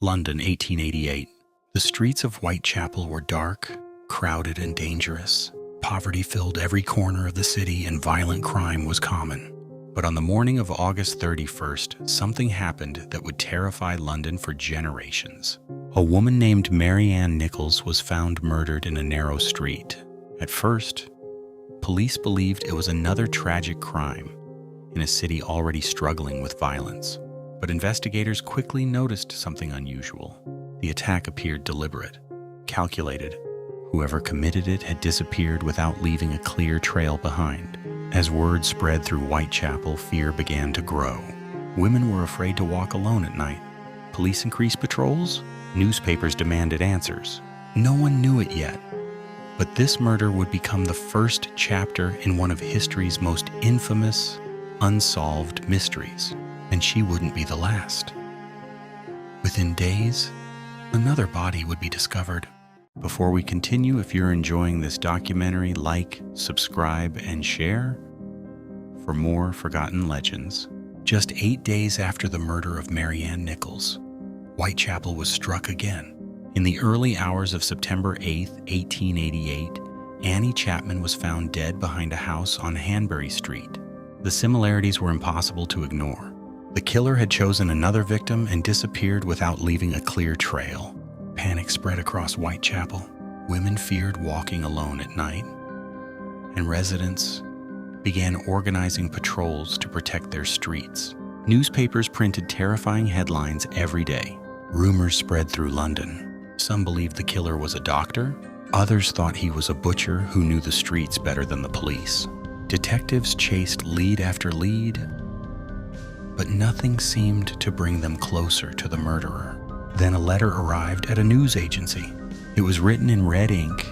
London, 1888. The streets of Whitechapel were dark, crowded, and dangerous. Poverty filled every corner of the city and violent crime was common. But on the morning of August 31st, something happened that would terrify London for generations. A woman named Mary Ann Nichols was found murdered in a narrow street. At first, police believed it was another tragic crime in a city already struggling with violence. But investigators quickly noticed something unusual. The attack appeared deliberate, calculated. Whoever committed it had disappeared without leaving a clear trail behind. As word spread through Whitechapel, fear began to grow. Women were afraid to walk alone at night. Police increased patrols. Newspapers demanded answers. No one knew it yet, but this murder would become the first chapter in one of history's most infamous, unsolved mysteries. And she wouldn't be the last. Within days, another body would be discovered. Before we continue, if you're enjoying this documentary, like, subscribe, and share for more forgotten legends. Just 8 days after the murder of Mary Ann Nichols, Whitechapel was struck again. In the early hours of September 8, 1888, Annie Chapman was found dead behind a house on Hanbury Street. The similarities were impossible to ignore. The killer had chosen another victim and disappeared without leaving a clear trail. Panic spread across Whitechapel. Women feared walking alone at night, and residents began organizing patrols to protect their streets. Newspapers printed terrifying headlines every day. Rumors spread through London. Some believed the killer was a doctor. Others thought he was a butcher who knew the streets better than the police. Detectives chased lead after lead, but nothing seemed to bring them closer to the murderer. Then a letter arrived at a news agency. It was written in red ink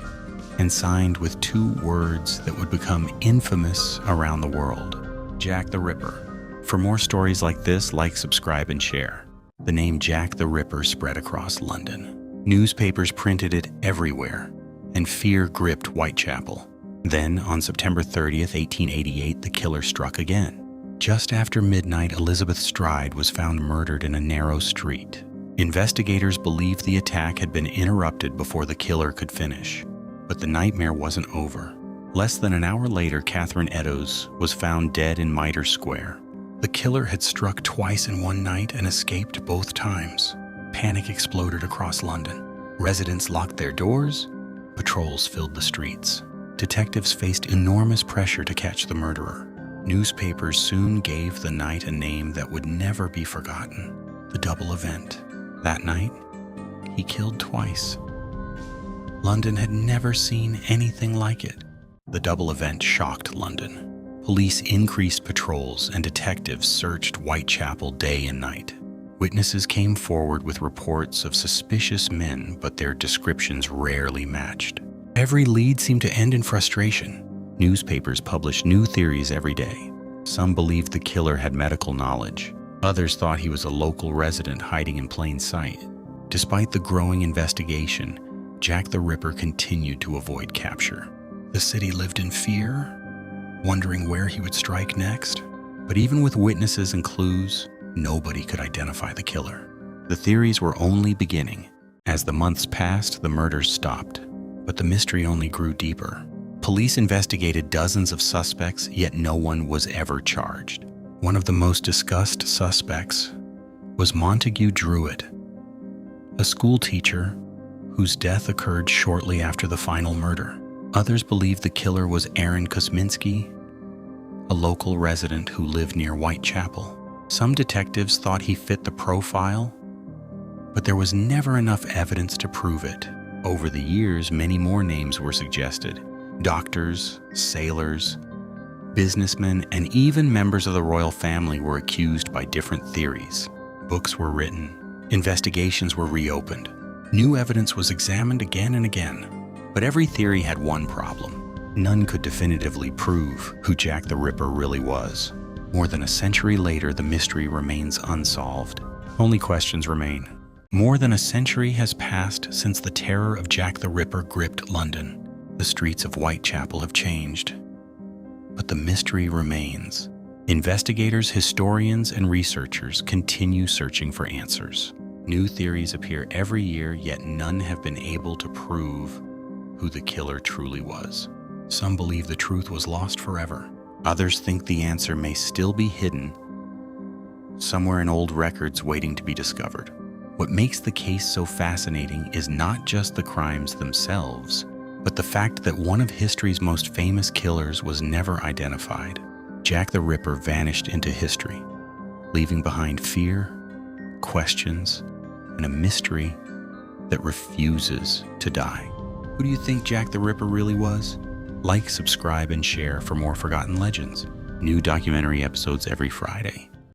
and signed with 2 words that would become infamous around the world: Jack the Ripper. For more stories like this, like, subscribe, and share. The name Jack the Ripper spread across London. Newspapers printed it everywhere, and fear gripped Whitechapel. Then, on September 30th, 1888, the killer struck again. Just after midnight, Elizabeth Stride was found murdered in a narrow street. Investigators believed the attack had been interrupted before the killer could finish. But the nightmare wasn't over. Less than an hour later, Catherine Eddowes was found dead in Mitre Square. The killer had struck twice in one night and escaped both times. Panic exploded across London. Residents locked their doors. Patrols filled the streets. Detectives faced enormous pressure to catch the murderer. Newspapers soon gave the night a name that would never be forgotten: the double event. That night, he killed twice. London had never seen anything like it. The double event shocked London. Police increased patrols and detectives searched Whitechapel day and night. Witnesses came forward with reports of suspicious men, but their descriptions rarely matched. Every lead seemed to end in frustration. Newspapers published new theories every day. Some believed the killer had medical knowledge. Others thought he was a local resident hiding in plain sight. Despite the growing investigation, Jack the Ripper continued to avoid capture. The city lived in fear, wondering where he would strike next. But even with witnesses and clues, nobody could identify the killer. The theories were only beginning. As the months passed, the murders stopped. But the mystery only grew deeper. Police investigated dozens of suspects, yet no one was ever charged. One of the most discussed suspects was Montague Druitt, a school teacher whose death occurred shortly after the final murder. Others believed the killer was Aaron Kosminski, a local resident who lived near Whitechapel. Some detectives thought he fit the profile, but there was never enough evidence to prove it. Over the years, many more names were suggested. Doctors, sailors, businessmen, and even members of the royal family were accused by different theories. Books were written. Investigations were reopened. New evidence was examined again and again. But every theory had one problem. None could definitively prove who Jack the Ripper really was. More than a century later, the mystery remains unsolved. Only questions remain. More than a century has passed since the terror of Jack the Ripper gripped London. The streets of Whitechapel have changed, but the mystery remains. Investigators, historians, and researchers continue searching for answers. New theories appear every year, yet none have been able to prove who the killer truly was. Some believe the truth was lost forever. Others think the answer may still be hidden somewhere in old records waiting to be discovered. What makes the case so fascinating is not just the crimes themselves, but the fact that one of history's most famous killers was never identified. Jack the Ripper vanished into history, leaving behind fear, questions, and a mystery that refuses to die. Who do you think Jack the Ripper really was? Like, subscribe, and share for more forgotten legends. New documentary episodes every Friday.